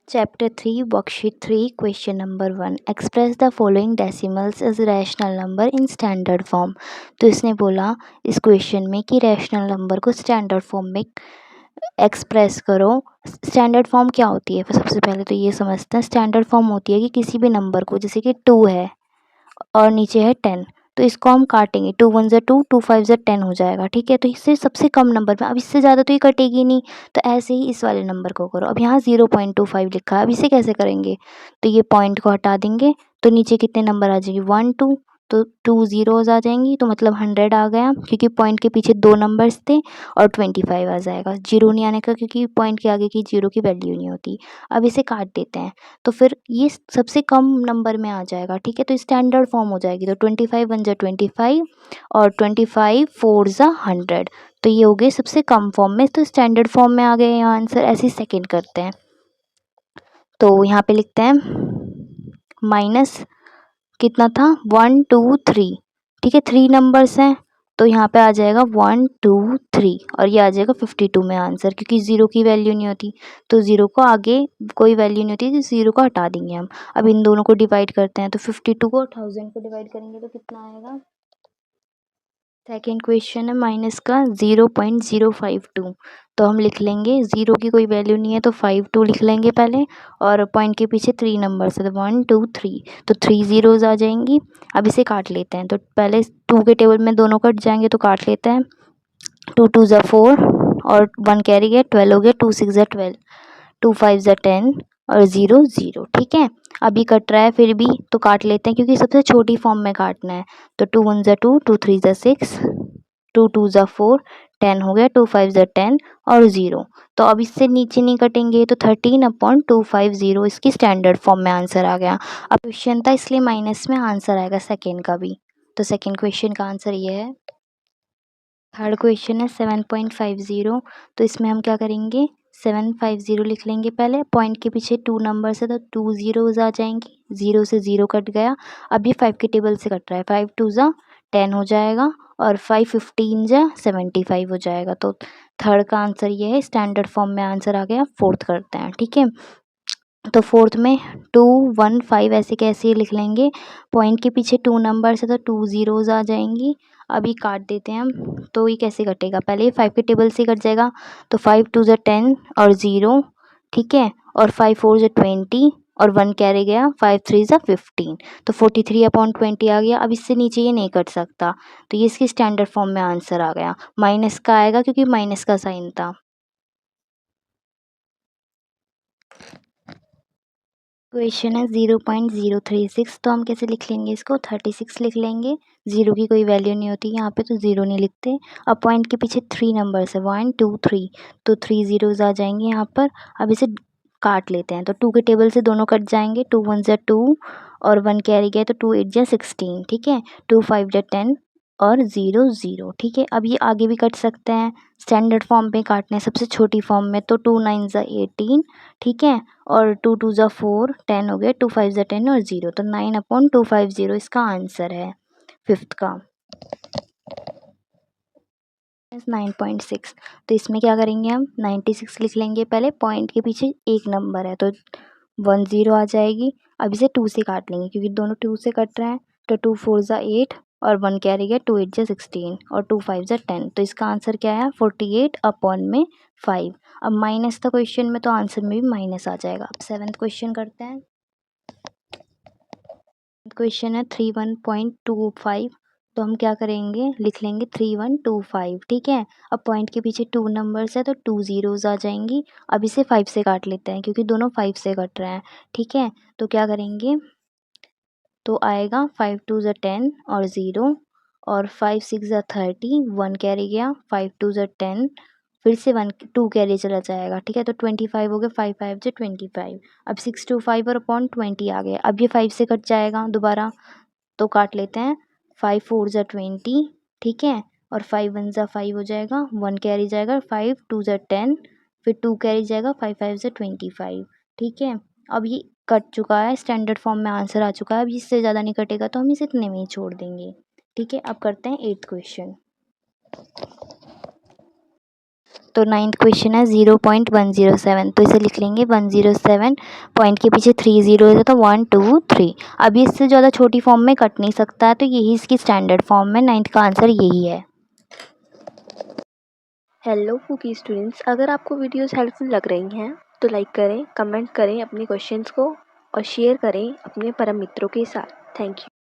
Chapter 3 worksheet 3 question number 1 express the following decimals as rational number in standard form. तो इसने बोला इस question में कि रैशनल नंबर को स्टैंडर्ड फॉर्म में एक्सप्रेस करो। स्टैंडर्ड फॉर्म क्या होती है? सबसे पहले तो ये समझते हैं। स्टैंडर्ड फॉर्म होती है कि किसी भी नंबर को, जैसे कि 2 है और नीचे है 10, तो इसको हम काटेंगे। 2 1 ज़ा 2, 2 5 ज़ा 10 हो जाएगा, ठीक है। तो इससे सबसे कम नंबर में, अब इससे ज़्यादा तो ये कटेगी नहीं, तो ऐसे ही इस वाले नंबर को करो। अब यहाँ 0.25 लिखा है, अब इसे कैसे करेंगे? तो ये पॉइंट को हटा देंगे, तो नीचे कितने नंबर आ जाएंगे? 1 2, तो 2 ज़ीरोज़ आ जाएंगी, तो मतलब 100 आ गया, क्योंकि पॉइंट के पीछे 2 नंबर्स थे। और 25 आ जाएगा, जीरो नहीं आने का, क्योंकि पॉइंट के आगे की जीरो की वैल्यू नहीं होती। अब इसे काट देते हैं, तो फिर ये सबसे कम नंबर में आ जाएगा, ठीक है। तो स्टैंडर्ड फॉर्म हो जाएगी। तो 25 1 ज़ा 25 और 25 4 ज़ा 100, तो ये हो गए सबसे कम फॉर्म में। तो स्टैंडर्ड फॉर्म में आ गए यहाँ आंसर। ऐसे ही सेकेंड करते हैं, तो यहाँ पे लिखते हैं माइनस कितना था? 1 2 3, ठीक है। 3 नंबर्स हैं, तो यहाँ पे आ जाएगा 1 2 3 और ये आ जाएगा 52 में आंसर, क्योंकि ज़ीरो की वैल्यू नहीं होती, तो ज़ीरो को आगे कोई वैल्यू नहीं होती, तो ज़ीरो को हटा देंगे हम। अब इन दोनों को डिवाइड करते हैं, तो 52 को 1000 को डिवाइड करेंगे तो कितना आएगा? सेकेंड क्वेश्चन है माइनस का 0.052, तो हम लिख लेंगे, ज़ीरो की कोई वैल्यू नहीं है तो 52 लिख लेंगे पहले, और पॉइंट के पीछे 3 नंबर्स है, तो 1 2 3, तो 3 ज़ीरोज़ आ जाएंगी। अब इसे काट लेते हैं, तो पहले 2 के टेबल में दोनों कट जाएंगे, तो काट लेते हैं। 2 2 ज़ा 4 और 1 कैरी गया, 12 हो गया। 2 6 ज़ा 12, 2 5 ज़ा 10 और 0 0, ठीक है। अभी कट रहा है फिर भी, तो काट लेते हैं, क्योंकि सबसे छोटी फॉर्म में काटना है। तो 2 1 ज़ा 2, 2 3 ज़ा 6, 2 2 ज़ा 4, 10 हो गया। 2 5 ज़ा 10 और 0, तो अब इससे नीचे नहीं कटेंगे, तो 13/250 इसकी स्टैंडर्ड फॉर्म में आंसर आ गया। अब क्वेश्चन था इसलिए माइनस में आंसर आएगा सेकेंड का भी, तो सेकेंड क्वेश्चन का आंसर ये है। थर्ड क्वेश्चन है 7.50, तो इसमें हम क्या करेंगे? 750 लिख लेंगे पहले, पॉइंट के पीछे 2 नंबर्स है, तो 2 ज़ीरोज़ आ जाएंगी, 0 से 0 कट गया। अब ये 5 के टेबल से कट रहा है, 5 2 ज़ा 10 हो जाएगा, और 5 15 ज़ा 75 हो जाएगा। तो थर्ड का आंसर ये है, स्टैंडर्ड फॉर्म में आंसर आ गया। फोर्थ करते हैं, ठीक है। तो फोर्थ में 2 1 5 ऐसे कैसे लिख लेंगे, पॉइंट के पीछे 2 नंबर्स है, तो 2 ज़ीरोज़ आ जाएंगी। अभी काट देते हैं हम, तो ये कैसे कटेगा? पहले ये 5 के टेबल से कट जाएगा, तो 5 2 ज़ा 10 और 0, ठीक है। और 5 4 ज़ा 20 और 1 कैरी गया, 5 3 ज़ा 15, तो 43/20 आ गया। अब इससे नीचे ये नहीं कट सकता, तो ये इसकी स्टैंडर्ड फॉर्म में आंसर आ गया। माइनस का आएगा, क्योंकि माइनस का साइन था। क्वेश्चन है 0.036, तो हम कैसे लिख लेंगे इसको? 36 लिख लेंगे, ज़ीरो की कोई वैल्यू नहीं होती यहाँ पे, तो ज़ीरो नहीं लिखते। अब पॉइंट के पीछे 3 नंबर्स है, 1 2 3, तो 3 ज़ीरोज़ आ जाएंगे यहाँ पर। अब इसे काट लेते हैं, तो 2 के टेबल से दोनों कट जाएंगे। 2 1 ज़ा 2 और 1 कैरी गया, तो 2 8 ज़ा 16, ठीक है। 2 5 ज़ा 10 और 0 0, ठीक है। अब ये आगे भी कट सकते हैं, स्टैंडर्ड फॉर्म में काटने हैं, सबसे छोटी फॉर्म में, तो 2 9 ज़ा 18, ठीक है। और 2 2 ज़ा 4, 10 हो गया। 2 5 ज़ा 10 और 0, तो 9/250 इसका आंसर है फिफ्थ का। 9.6, तो इसमें क्या करेंगे हम? 96 लिख लेंगे पहले, पॉइंट के पीछे एक नंबर है, तो 1 0 आ जाएगी। अब इसे 2 से काट लेंगे, क्योंकि दोनों 2 से कट रहे हैं, तो 2 4 ज़ा 8 और 1 कैरी गया, 2 8 ज़ा 16 और 2 5 ज़ा 10, तो इसका आंसर क्या है? 48/5। अब माइनस था क्वेश्चन में, तो आंसर में भी माइनस आ जाएगा। अब सेवन्थ क्वेश्चन करते हैं। क्वेश्चन है 31.25, तो हम क्या करेंगे? लिख लेंगे 3125, ठीक है। अब पॉइंट के पीछे 2 नंबर्स है, तो 2 ज़ीरोज़ आ जाएंगी। अब इसे 5 से काट लेते हैं, क्योंकि दोनों 5 से कट रहे हैं, ठीक है। तो क्या करेंगे? तो आएगा 5 2 ज़ा 10 और 0, और 5 6 ज़ा 30, 1 कैरी गया, 5 2 ज़ा 10, फिर से 1 2 कैरी चला जाएगा, ठीक है। तो 25 हो गया, 5 5 ज़ा 25। अब 6 2 5 और अपॉन 20 आ गया। अब ये 5 से कट जाएगा दोबारा, तो काट लेते हैं। 5 4 ज़ा 20, ठीक है। और 5 1 ज़ा 5 हो जाएगा, 1 कैरी जाएगा, 5 2 ज़ा 10, फिर 2 कैरी जाएगा, 5 5 ज़ा 25, ठीक है। अब ये कट चुका है, स्टैंडर्ड फॉर्म में आंसर आ चुका है। अब इससे ज़्यादा नहीं कटेगा, तो हम इसे इतने में ही छोड़ देंगे, ठीक है। अब करते हैं 8th क्वेश्चन। तो 9th क्वेश्चन है 0.107, तो इसे लिख लेंगे 107 पॉइंट के पीछे 3 जीरो है तो 1 2 3। अब ये इससे ज़्यादा छोटी फॉर्म में कट नहीं सकता है, तो यही इसकी स्टैंडर्ड फॉर्म है। 9th का आंसर यही है। हेलो कुकी स्टूडेंट्स, अगर आपको वीडियोस हेल्पफुल लग रही हैं तो लाइक करें, कमेंट करें अपने क्वेश्चंस को और शेयर करें अपने परम मित्रों के साथ। Thank you.